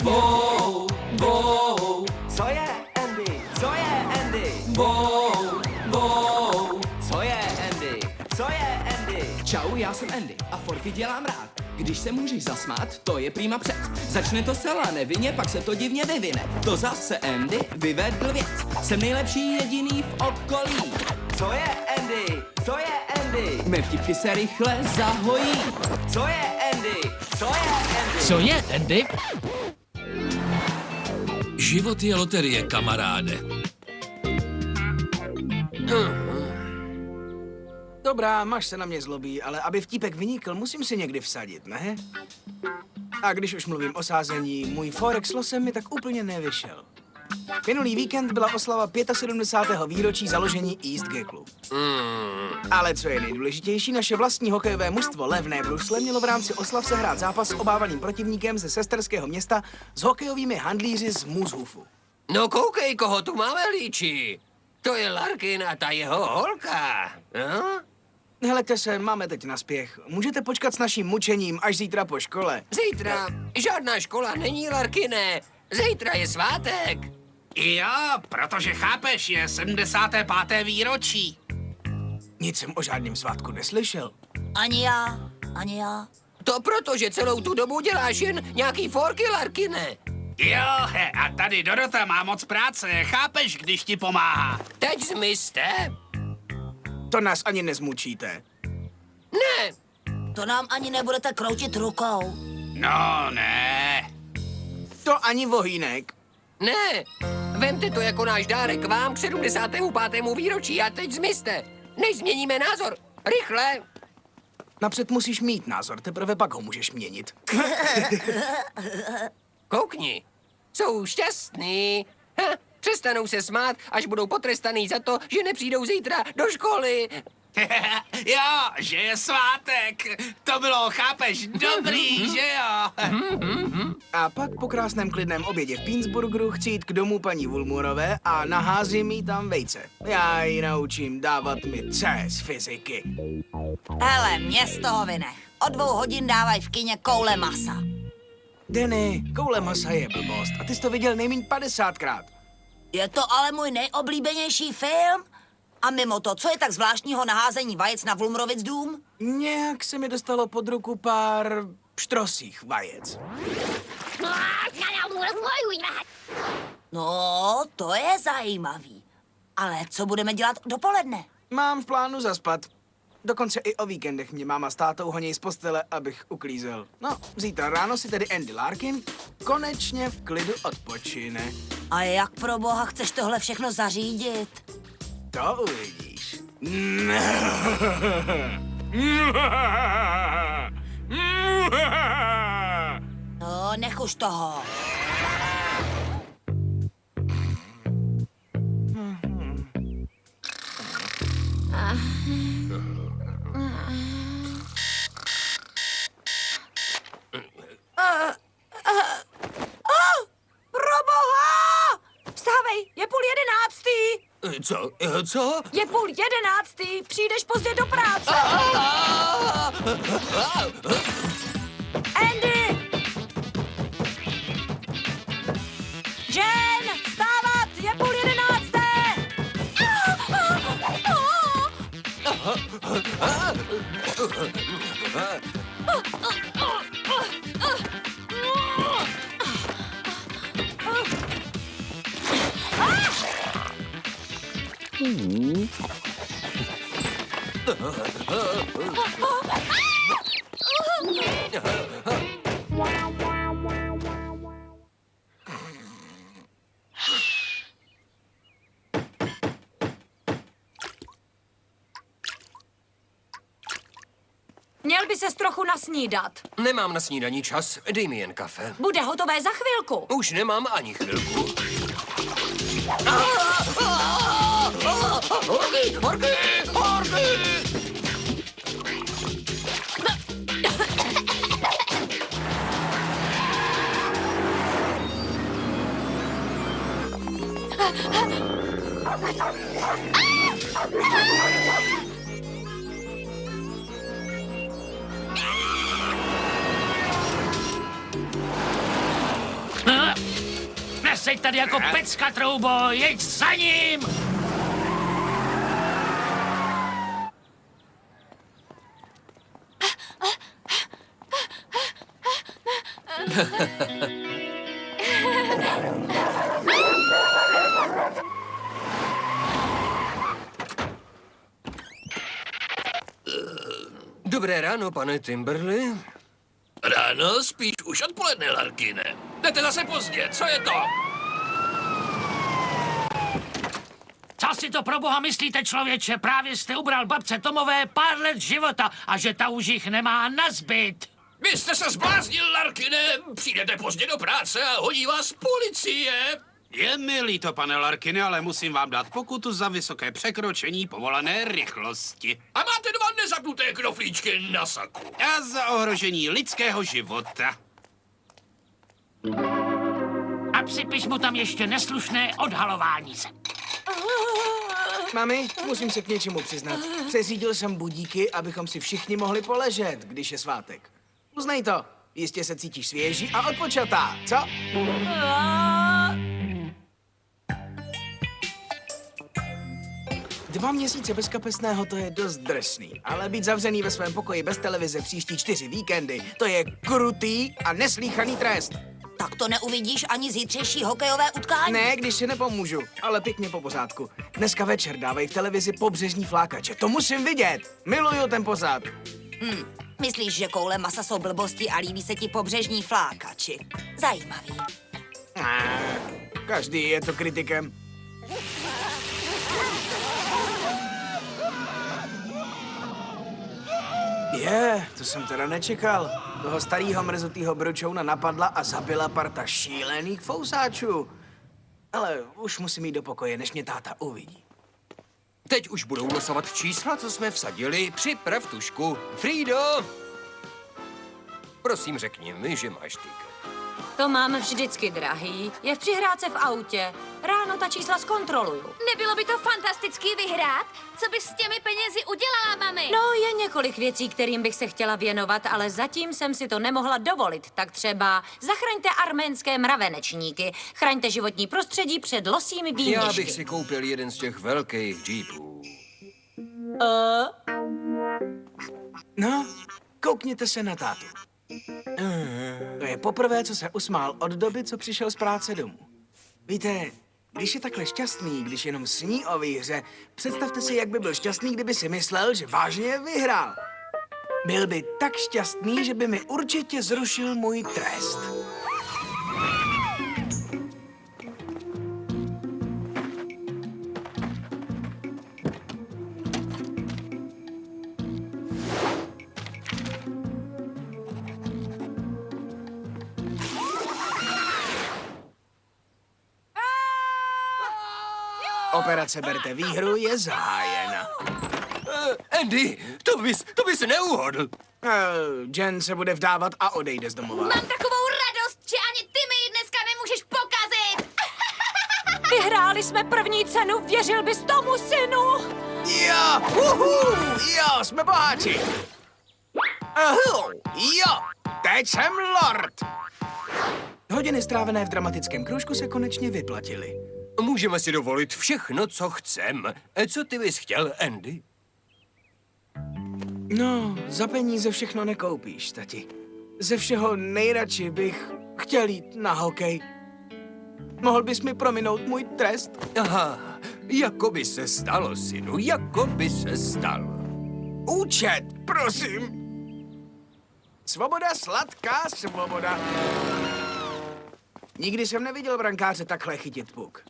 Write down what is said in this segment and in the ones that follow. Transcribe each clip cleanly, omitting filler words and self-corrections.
Wow, wow, Co je, Andy? Co je, Andy? wow, wow. Co je, Andy? Co je, Andy? Čau, já jsem Andy a forky dělám rád. Když se můžeš zasmát, to je prýma před. Začne to zcela nevinně, pak se to divně vyvine. To zase Andy vyvedl věc. Jsem nejlepší jediný v okolí. Co je, Andy? Co je, Andy? Mé vtipky se rychle zahojí. Co je, Andy? Co je, Andy? Co je, Andy? Život je loterie, kamaráde. Dobrá, máš se na mě zlobí, ale aby vtípek vynikl, musím si někdy vsadit, ne? A když už mluvím o sázení, můj forek s losem mi tak úplně nevyšel. Minulý víkend byla oslava 75. výročí založení East Geklu. Ale co je nejdůležitější, naše vlastní hokejové mužstvo Levné Brusle mělo v rámci oslav sehrát zápas s obávaným protivníkem ze sesterského města s hokejovými handlíři z Mooshofu. No koukej, koho tu máme, líči. To je Larkin a ta jeho holka. No? Helejte se, máme teď naspěch. Můžete počkat s naším mučením až zítra po škole. Zítra žádná škola není, Larkine. Zítra je svátek. Jo, protože chápeš, je 75. výročí. Nic jsem o žádném svátku neslyšel. Ani já, ani já. To proto, že celou tu dobu děláš jen nějaký forky, Larkine. Jo, a tady Dorota má moc práce, chápeš, když ti pomáhá. Teď zmizte. To nás ani nezmučíte. Ne, To nám ani nebudete kroutit rukou. No, ne. To ani vohýnek. ne. Vemte to jako náš dárek vám k 75. výročí a teď zmizte. Než změníme názor. Rychle. Napřed musíš mít názor, teprve pak ho můžeš měnit. Koukni. Jsou šťastný. Přestanou se smát, až budou potrestaný za to, že nepřijdou zítra do školy. Jo, že je svátek. To bylo, chápeš, dobrý, že jo? A pak po krásném klidném obědě v Peansburgeru chci jít k domu paní Woolmoorové a naházím jí tam vejce. Já ji naučím dávat mi C z fyziky. Hele, mě z toho vynech. O 2 hodin dávaj v kině koule masa. Denny, koule masa je blbost a ty jsi to viděl nejméně 50krát. Je to ale můj nejoblíbenější film. A mimo to, co je tak zvláštního na házení vajec na Vlumrovic dům? Nějak se mi dostalo pod ruku pár pštrosích vajec. No, to je zajímavý. Ale co budeme dělat dopoledne? Mám v plánu zaspat. Dokonce i o víkendech mě máma s tátou honí z postele, abych uklízel. No, zítra ráno si tedy Andy Larkin konečně v klidu odpočine. A jak pro boha chceš tohle všechno zařídit? To uvidíš. No, nech už toho. Proboha! Vstávej, je 10:30. Co? Co? Je 10:30, přijdeš pozdě do práce. Andy! Jen, vstávat, je Měl by ses trochu nasnídat. Nemám na snídaní čas, dej mi jen kafe. Bude hotové za chvilku. Už nemám ani chvilku. Horky! Neseď tady jako pecka, troubo, jeď za ním! Dobré ráno, pane Timberly. Ráno, spíš už odpoledne, Larkine. Jdete zase pozdě, co je to? Co si to pro boha myslíte, člověče? Právě jste ubral babce Tomové pár let života a že ta už jich nemá nazbyt. Vy jste se zbláznil, Larkine. Přijdete pozdě do práce a hodí vás policie. Je mi líto, pane Larkine, ale musím vám dát pokutu za vysoké překročení povolené rychlosti. A máte 2 nezapnuté knoflíčky na saku. A za ohrožení lidského života. A připiš mu tam ještě neslušné odhalování se. Mami, musím se k něčemu přiznat. Přeřídil jsem budíky, abychom si všichni mohli poležet, když je svátek. Uznej to. Jistě se cítíš svěží a odpočatá, co? Dva měsíce bez kapesného, to je dost drsný. Ale být zavřený ve svém pokoji bez televize příští 4 víkendy, to je krutý a neslýchaný trest. Tak to neuvidíš ani zítřejší hokejové utkání? Ne, když si nepomůžu, ale pěkně po pořádku. Dneska večer dávají v televizi Pobřežní flákače. To musím vidět. Miluju ten pořád. Myslíš, že koule masa jsou blbosti a líbí se ti pobřežní flákači? Zajímavý. Každý je to kritikem. To jsem teda nečekal. Toho starýho mrzutýho bročouna napadla a zabila parta šílených fousáčů. Ale už musím jít do pokoje, než mě táta uvidí. Teď už budou losovat čísla, co jsme vsadili. Připrav tušku. Frido! Prosím, řekni mi, že máš tiket. To mám vždycky drahý. Je v přihrádce v autě. Ráno ta čísla zkontroluju. Nebylo by to fantastický vyhrát? Co bys s těmi penězi udělala, mami? No, je několik věcí, kterým bych se chtěla věnovat, ale zatím jsem si to nemohla dovolit. Tak třeba zachraňte arménské mravenečníky, chraňte životní prostředí před losími výměšky. Já bych si koupil jeden z těch velkých jeepů. No, koukněte se na tátu. To je poprvé, co se usmál od doby, co přišel z práce domů. Víte, když je takhle šťastný, když jenom sní o výhře, představte si, jak by byl šťastný, kdyby si myslel, že vážně vyhrál. Byl by tak šťastný, že by mi určitě zrušil můj trest. Operace Berte výhru je zahájena. Andy, to bys neuhodl. Jen se bude vdávat a odejde z domova. Mám takovou radost, že ani ty mi ji dneska nemůžeš pokazit. Vyhráli jsme první cenu, věřil bys tomu, synu? Jo, jsme boháči. Jo, teď jsem lord. Hodiny strávené v dramatickém kroužku se konečně vyplatily. Můžeme si dovolit všechno, co chcem. Co ty bys chtěl, Andy? No, za peníze všechno nekoupíš, tati. Ze všeho nejradši bych chtěl jít na hokej. Mohl bys mi prominout můj trest? Aha, jako by se stalo, synu, jako by se stalo. Účet, prosím. Svoboda, sladká svoboda. Nikdy jsem neviděl brankáře takhle chytit puk.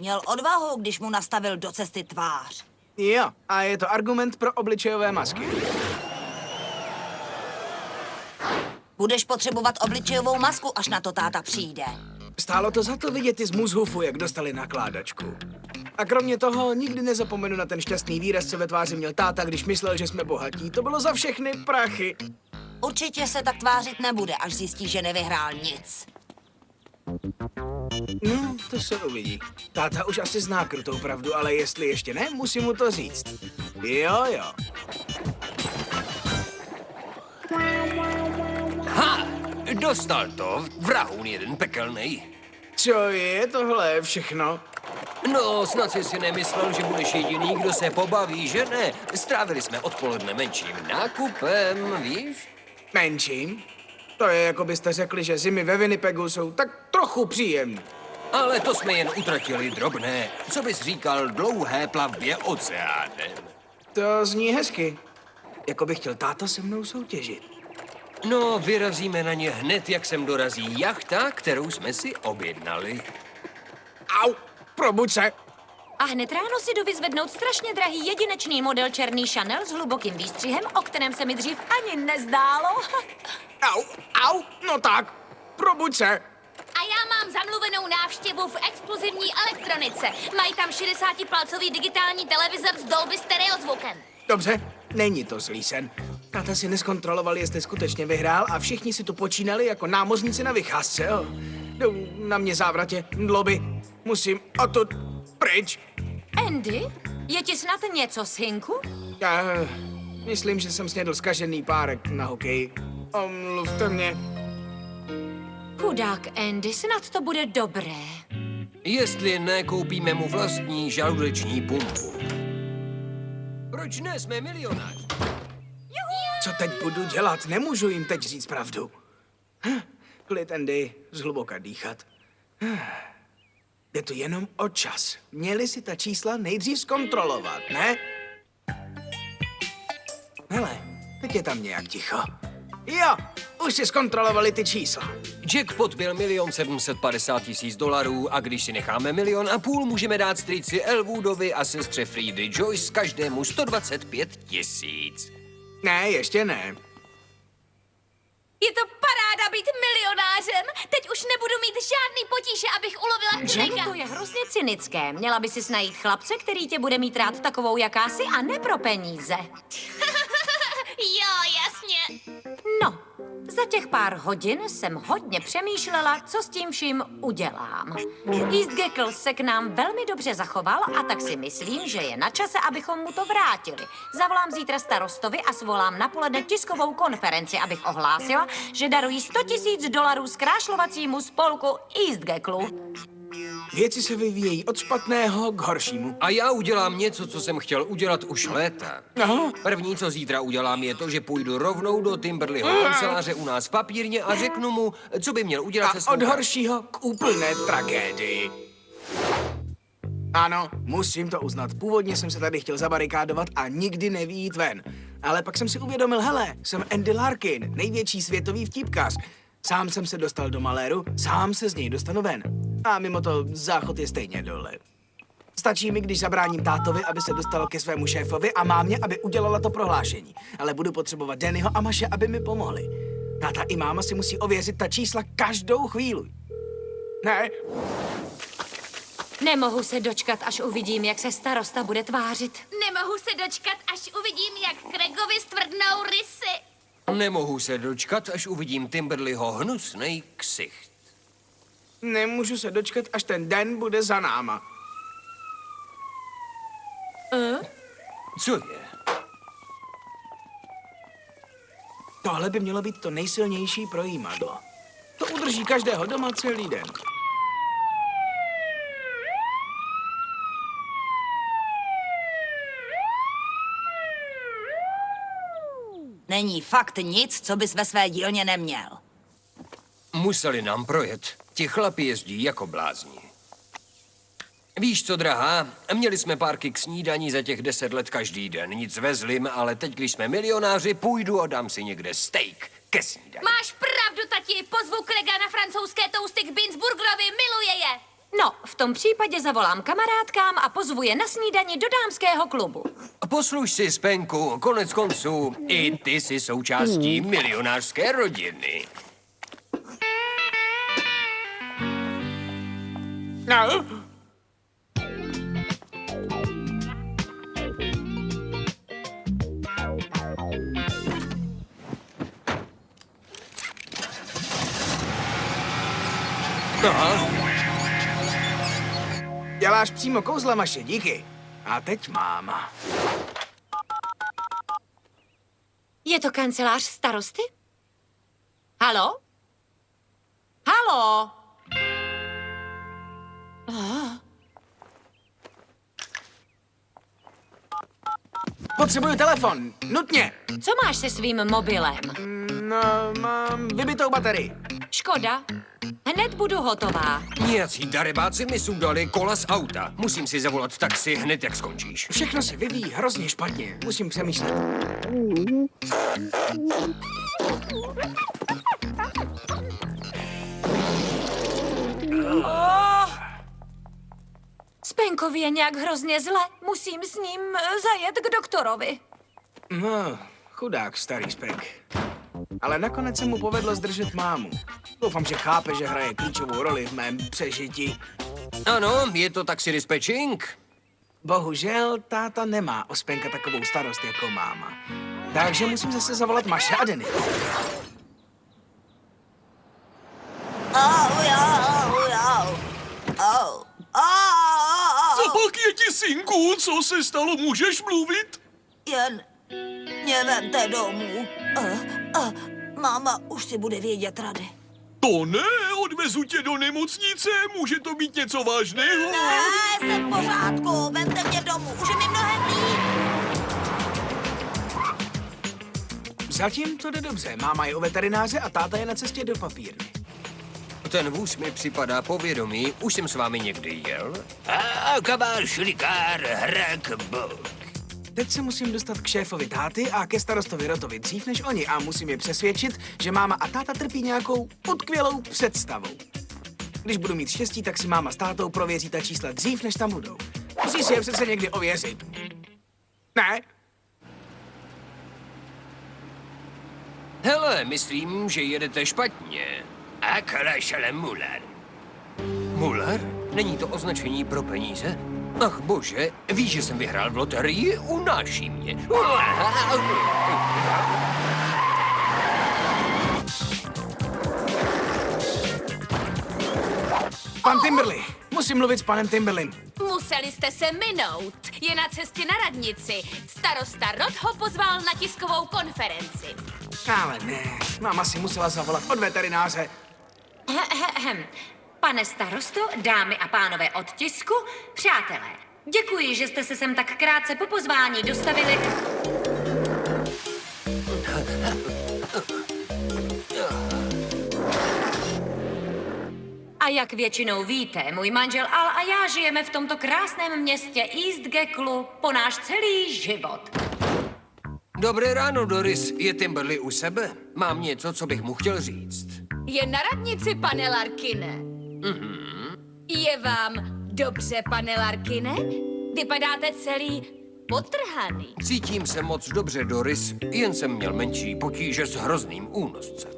Měl odvahu, když mu nastavil do cesty tvář. Jo, a je to argument pro obličejové masky. Budeš potřebovat obličejovou masku, až na to táta přijde. Stálo to za to vidět i z Muzhufu, jak dostali nakládačku. A kromě toho nikdy nezapomenu na ten šťastný výraz, co ve tváři měl táta, když myslel, že jsme bohatí. To bylo za všechny prachy. Určitě se tak tvářit nebude, až zjistí, že nevyhrál nic. No, to se uvidí. Táta už asi zná krutou pravdu, ale jestli ještě ne, musím mu to říct. Jo. Ha! Dostal to, vrahůn jeden pekelnej. Co je tohle všechno? No, snad jsi si nemyslel, že budeš jediný, kdo se pobaví, že ne? Strávili jsme odpoledne menším nákupem, víš? Menším? To je, jako byste řekli, že zimy ve Winnipegu jsou tak trochu příjemné. Ale to jsme jen utratili drobné. Co bys říkal dlouhé plavbě oceánem? To zní hezky. Jako by chtěl táta se mnou soutěžit. No, vyrazíme na ně hned, jak sem dorazí jachta, kterou jsme si objednali. Au, probuď se. A hned ráno si jdu vyzvednout strašně drahý jedinečný model černý Chanel s hlubokým výstřihem, o kterém se mi dřív ani nezdálo. Au, no tak, probuď se. A já mám zamluvenou návštěvu v exkluzivní elektronice. Mají tam 60-palcový digitální televizor s Dolby stereozvukem. Dobře, není to zlý sen. Táta si neskontroloval, jestli skutečně vyhrál a všichni si tu počínali jako námořníci na vycházce, jo. Jdou na mě závratě, dloby. Musím odtud pryč. Andy, je ti snad něco, synku? Já myslím, že jsem snědl zkažený párek na hokej. Omluvte mě. Chudák Andy, snad to bude dobré. Jestli nekoupíme mu vlastní žaludeční pumpu. Proč ne, jsme milionáři? Co teď budu dělat? Nemůžu jim teď říct pravdu. Klid, Andy, zhluboka dýchat. Jde tu jenom o čas. Měli si ta čísla nejdřív zkontrolovat, ne? Hele, teď je tam nějak ticho. Jo, už si zkontrolovali ty čísla. Jackpot byl $1 750 000 a když si necháme 1,5 milionu, můžeme dát strýci Elwoodovi a sestře Friedy Joyce každému 125 000. Ne, ještě ne. Je to paráda být milionářem. Teď už nebudu mít žádný potíže, abych ulovila Jane, to je hrozně cynické. Měla by si najít chlapce, který tě bude mít rád takovou, jaká jsi, a ne pro peníze. Jo, jasně. No, za těch pár hodin jsem hodně přemýšlela, co s tím vším udělám. East Geckle se k nám velmi dobře zachoval a tak si myslím, že je na čase, abychom mu to vrátili. Zavolám zítra starostovi a svolám na poledne tiskovou konferenci, abych ohlásila, že darují $100 000 zkrášlovacímu spolku East Geckle. Věci se vyvíjejí od špatného k horšímu. A já udělám něco, co jsem chtěl udělat už léta. No, První, co zítra udělám, je to, že půjdu rovnou do Timberleyho kanceláře u nás v papírně a řeknu mu, co by měl udělat se a svou od prací. horšího k úplné tragédii. Ano, musím to uznat. Původně jsem se tady chtěl zabarikádovat a nikdy nevýjít ven. Ale pak jsem si uvědomil, hele, jsem Andy Larkin, největší světový vtipkař. Sám jsem se dostal do maléru, sám se z něj dostanu ven. A mimo to záchod je stejně dole. Stačí mi, když zabráním tátovi, aby se dostal ke svému šéfovi a mámě, aby udělala to prohlášení. Ale budu potřebovat Dannyho a Maše, aby mi pomohli. Táta i máma si musí ověřit ta čísla každou chvíli. Ne, Nemohu se dočkat, až uvidím, jak se starosta bude tvářit. Nemohu se dočkat, až uvidím, jak Gregovi stvrdnou rysy. Nemohu se dočkat, až uvidím Timberleyho hnusnej ksicht. nemůžu se dočkat, až ten den bude za náma. Co je? Tohle by mělo být to nejsilnější projímadlo. To udrží každého doma celý den. Není fakt nic, co bys ve své dílně neměl. Museli nám projet. Ti chlapi jezdí jako blázni. Víš co, drahá? Měli jsme párky k snídani za těch 10 let každý den. Nic vezlim, ale teď, když jsme milionáři, půjdu a dám si někde steak ke snídani. Máš pravdu, tati. Pozvu Craiga na francouzské tousty k Binsburgerovi. Miluje je. No, v tom případě zavolám kamarádkám a pozvu je na snídani do dámského klubu. Posluš si, Spenku, konec konců, i ty jsi součástí milionářské rodiny. No. Aha. Děláš přímo kouzla, Maše, díky. A teď máma. Je to kancelář starosty? Halo? Halo? Potřebuju telefon, nutně. Co máš se svým mobilem? No, mám vybitou baterii. Škoda. Hned budu hotová. Nějací darebáci mi sundali kola z auta. Musím si zavolat taxi hned, jak skončíš. Všechno se vyvíjí hrozně špatně. Musím přemýšlet. Spenkovi je nějak hrozně zle. Musím s ním zajet k doktorovi. No, chudák starý Spenk. Ale nakonec se mu povedlo zdržet mámu. Doufám, že chápe, že hraje klíčovou roli v mém přežití. Ano, je to taxi dispatching. Bohužel táta nemá o Spenka takovou starost jako máma. Takže musím zase zavolat Maše a Denny. Co pak je ti, synku? Co se stalo? Můžeš mluvit? Jen mě vemte domů. Máma už si bude vědět rady. To ne, odvezu tě do nemocnice, může to být něco vážného. Ne, jsem v pořádku, vemte mě domů, už je mi mnohem líp. Zatím to jde dobře. Máma je u veterináře a táta je na cestě do papírny. Ten vůz mi připadá povědomý. Už jsem s vámi někdy jel? Kabál, šlikár, hrak, bok. Teď se musím dostat k šéfovi táty a ke starostovi Rotovi dřív než oni a musím je přesvědčit, že máma a táta trpí nějakou utkvělou představou. Když budu mít štěstí, tak si máma s tátou prověří ta čísla dřív, než tam budou. Musí si je přece někdy ověřit. Ne? Hele, myslím, že jedete špatně. Akalašale mulan. Muller? Není to označení pro peníze? Ach bože, víš, že jsem vyhrál v loterii? Unáší mě. Pan Timberly. Musím mluvit s panem Timberlym. Museli jste se minout. Je na cestě na radnici. Starosta Rod ho pozval na tiskovou konferenci. Ale ne, máma si musela zavolat od veterináře. Pane starosto, dámy a pánové od tisku, přátelé, děkuji, že jste se sem tak krátce po pozvání dostavili. A jak většinou víte, můj manžel Al a já žijeme v tomto krásném městě East Gecklu po náš celý život. Dobré ráno, Doris. Je Timberly u sebe? Mám něco, co bych mu chtěl říct. Je na radnici, pane Larkine. Je vám dobře, pane Larkine? Vypadáte celý potrhaný. Cítím se moc dobře, Doris. Jen jsem měl menší potíže s hrozným únoscem.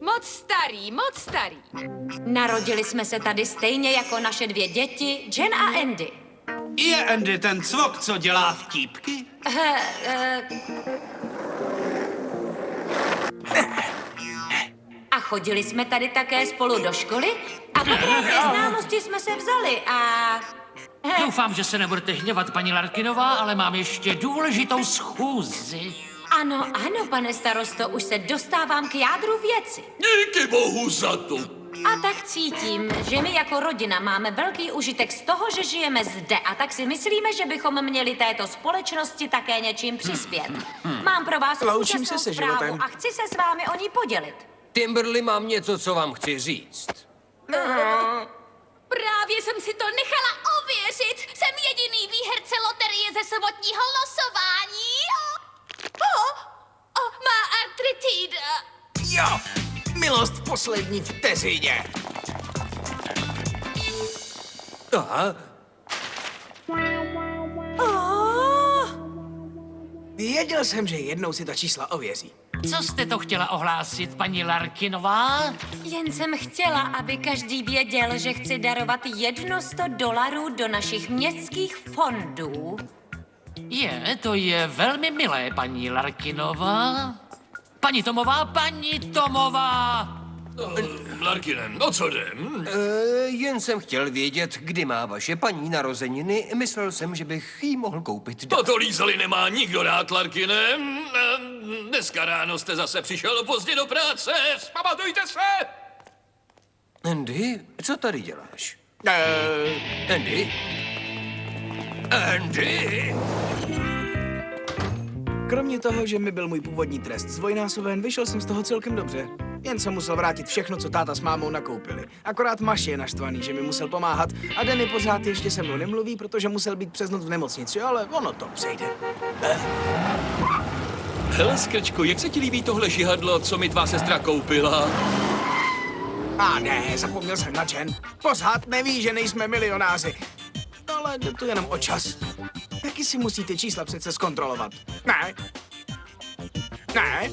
Moc starý, moc starý. Narodili jsme se tady stejně jako naše dvě děti, Jen a Andy. Je Andy ten cvok, co dělá vtípky? A chodili jsme tady také spolu do školy a po krátké známosti jsme se vzali a... Doufám, že se nebudete hněvat, paní Larkinová, ale mám ještě důležitou schůzi. Ano, ano, pane starosto, už se dostávám k jádru věci. Díky bohu za to. A tak cítím, že my jako rodina máme velký užitek z toho, že žijeme zde a tak si myslíme, že bychom měli této společnosti také něčím přispět. Mám pro vás Loučím úžasnou se se zprávu životem. a chci se s vámi o ní podělit. Timberly, mám něco, co vám chci říct. Právě jsem si to nechala ověřit. Jsem jediný výherce loterie ze sobotního losování. Má artritída. Jo, milost v poslední vteřině. Aha, Věděl jsem, že jednou si ta čísla ověří. Co jste to chtěla ohlásit, paní Larkinová? Jen jsem chtěla, aby každý věděl, že chci darovat $100 do našich městských fondů. To je velmi milé, paní Larkinová. Paní Tomová! Larkinem, o co jde? jen jsem chtěl vědět, kdy má vaše paní narozeniny. Myslel jsem, že bych jí mohl koupit dárek. Toto lízali nemá nikdo rád, Larkinem. Dneska ráno jste zase přišel pozdě do práce. Vzpamatujte se! Andy, co tady děláš? Andy? Andy? Kromě toho, že mi byl můj původní trest zdvojnásoben, vyšel jsem z toho celkem dobře. Jen jsem musel vrátit všechno, co táta s mámou nakoupili. Akorát Maš je naštvaný, že mi musel pomáhat a Danny pořád ještě se mnou nemluví, protože musel být přes noc v nemocnici, ale ono to přejde. Hele, Skrčku, jak se ti líbí tohle žihadlo, co mi tvá sestra koupila? A ne, zapomněl jsem na Jen. Pořád neví, že nejsme milionáři. Ale jde tu jenom o čas. Taky si musíte čísla přece zkontrolovat. Ne? Ne?